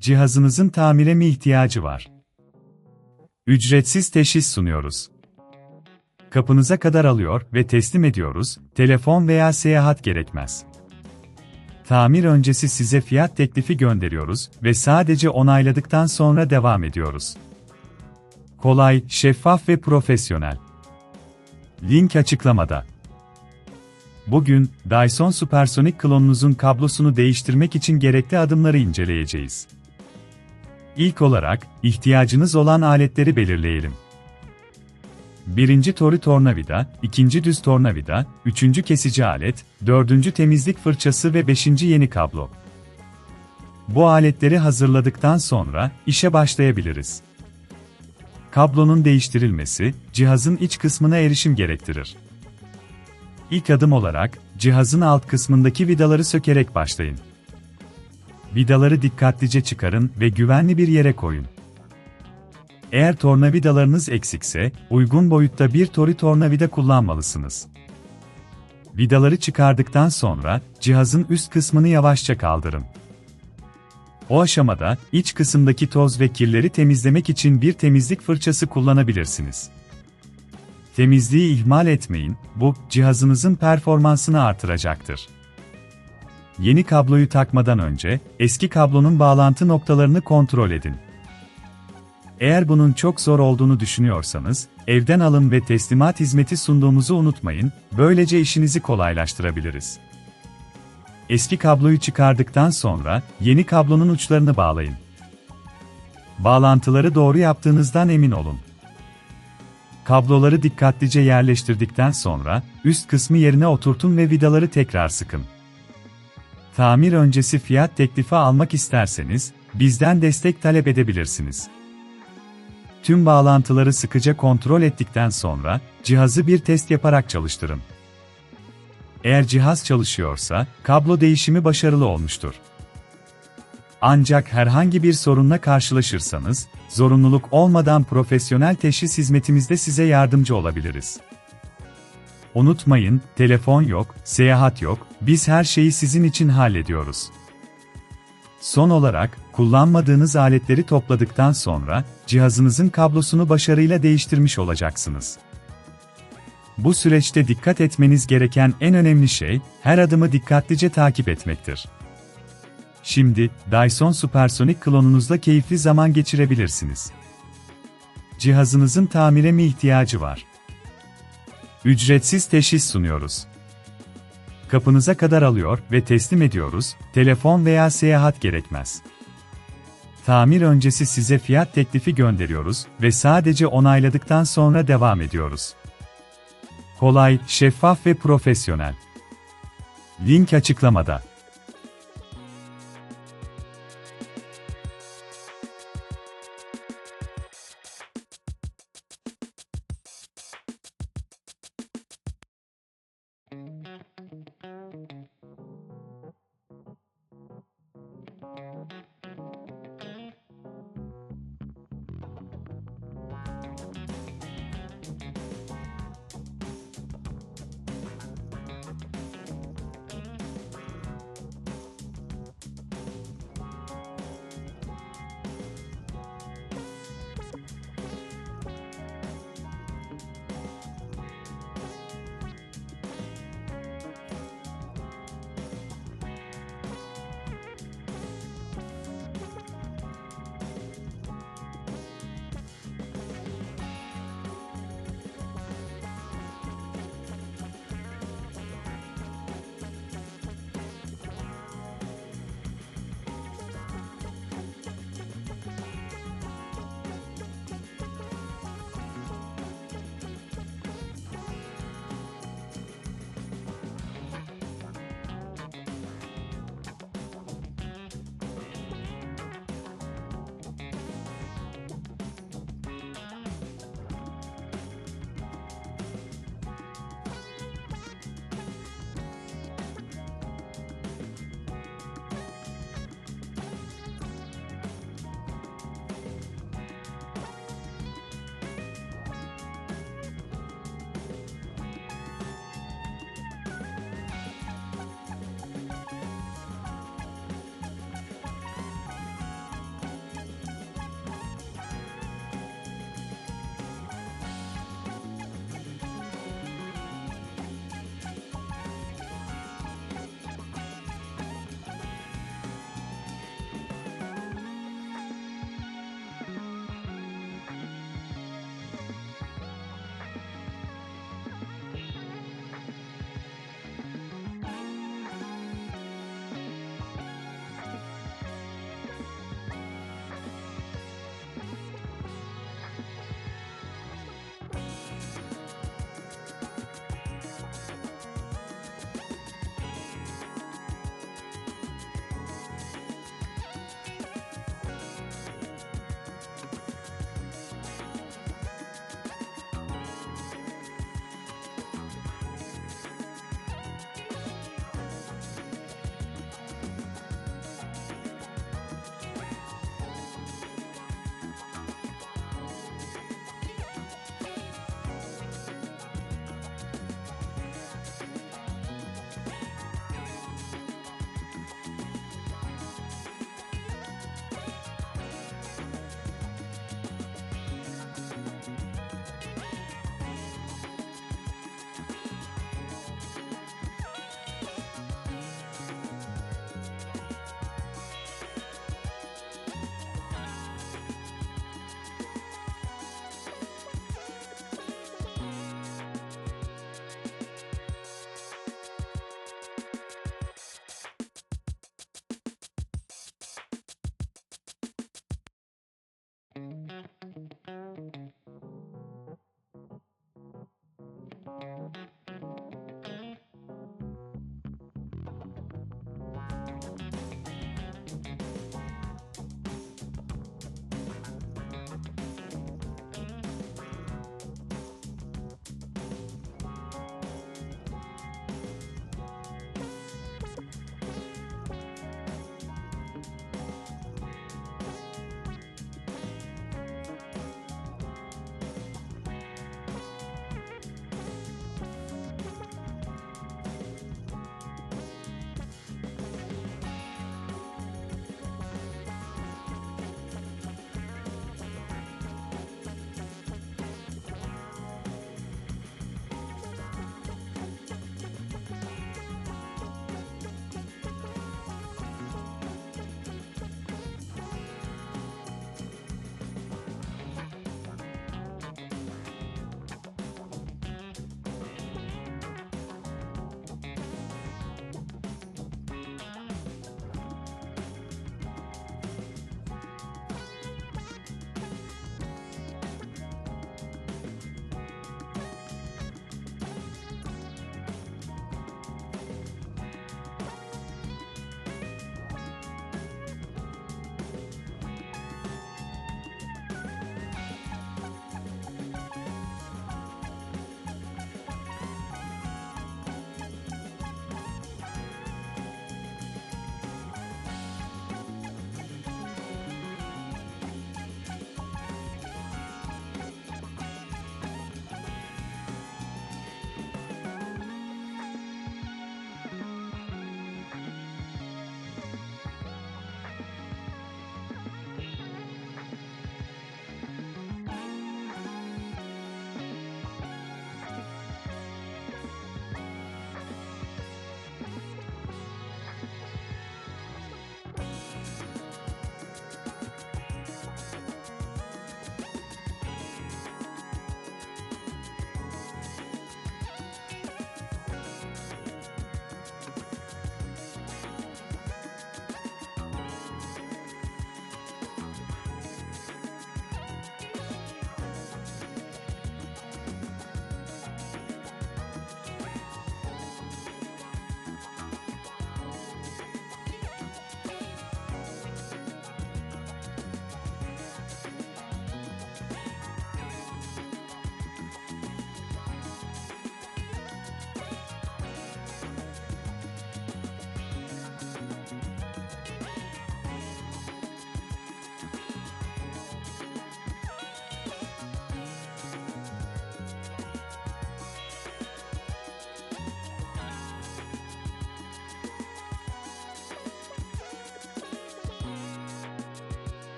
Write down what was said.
Cihazınızın tamire mi ihtiyacı var? Ücretsiz teşhis sunuyoruz. Kapınıza kadar alıyor ve teslim ediyoruz, telefon veya seyahat gerekmez. Tamir öncesi size fiyat teklifi gönderiyoruz ve sadece onayladıktan sonra devam ediyoruz. Kolay, şeffaf ve profesyonel. Link açıklamada. Bugün, Dyson Supersonic klonunuzun kablosunu değiştirmek için gerekli adımları inceleyeceğiz. İlk olarak, ihtiyacınız olan aletleri belirleyelim. 1. tori tornavida, 2. düz tornavida, 3. kesici alet, 4. temizlik fırçası ve 5. yeni kablo. Bu aletleri hazırladıktan sonra, işe başlayabiliriz. Kablonun değiştirilmesi, cihazın iç kısmına erişim gerektirir. İlk adım olarak, cihazın alt kısmındaki vidaları sökerek başlayın. Vidaları dikkatlice çıkarın ve güvenli bir yere koyun. Eğer tornavidalarınız eksikse, uygun boyutta bir tori tornavida kullanmalısınız. Vidaları çıkardıktan sonra, cihazın üst kısmını yavaşça kaldırın. O aşamada, iç kısımdaki toz ve kirleri temizlemek için bir temizlik fırçası kullanabilirsiniz. Temizliği ihmal etmeyin, bu, cihazınızın performansını artıracaktır. Yeni kabloyu takmadan önce, eski kablonun bağlantı noktalarını kontrol edin. Eğer bunun çok zor olduğunu düşünüyorsanız, evden alım ve teslimat hizmeti sunduğumuzu unutmayın, böylece işinizi kolaylaştırabiliriz. Eski kabloyu çıkardıktan sonra, yeni kablonun uçlarını bağlayın. Bağlantıları doğru yaptığınızdan emin olun. Kabloları dikkatlice yerleştirdikten sonra, üst kısmı yerine oturtun ve vidaları tekrar sıkın. Tamir öncesi fiyat teklifi almak isterseniz, bizden destek talep edebilirsiniz. Tüm bağlantıları sıkıca kontrol ettikten sonra, cihazı bir test yaparak çalıştırın. Eğer cihaz çalışıyorsa, kablo değişimi başarılı olmuştur. Ancak herhangi bir sorunla karşılaşırsanız, zorunluluk olmadan profesyonel teşhis hizmetimizde size yardımcı olabiliriz. Unutmayın, telefon yok, seyahat yok, biz her şeyi sizin için hallediyoruz. Son olarak, kullanmadığınız aletleri topladıktan sonra, cihazınızın kablosunu başarıyla değiştirmiş olacaksınız. Bu süreçte dikkat etmeniz gereken en önemli şey, her adımı dikkatlice takip etmektir. Şimdi, Dyson Supersonic klonunuzla keyifli zaman geçirebilirsiniz. Cihazınızın tamire mi ihtiyacı var? Ücretsiz teşhis sunuyoruz. Kapınıza kadar alıyor ve teslim ediyoruz, telefon veya seyahat gerekmez. Tamir öncesi size fiyat teklifi gönderiyoruz ve sadece onayladıktan sonra devam ediyoruz. Kolay, şeffaf ve profesyonel. Link açıklamada.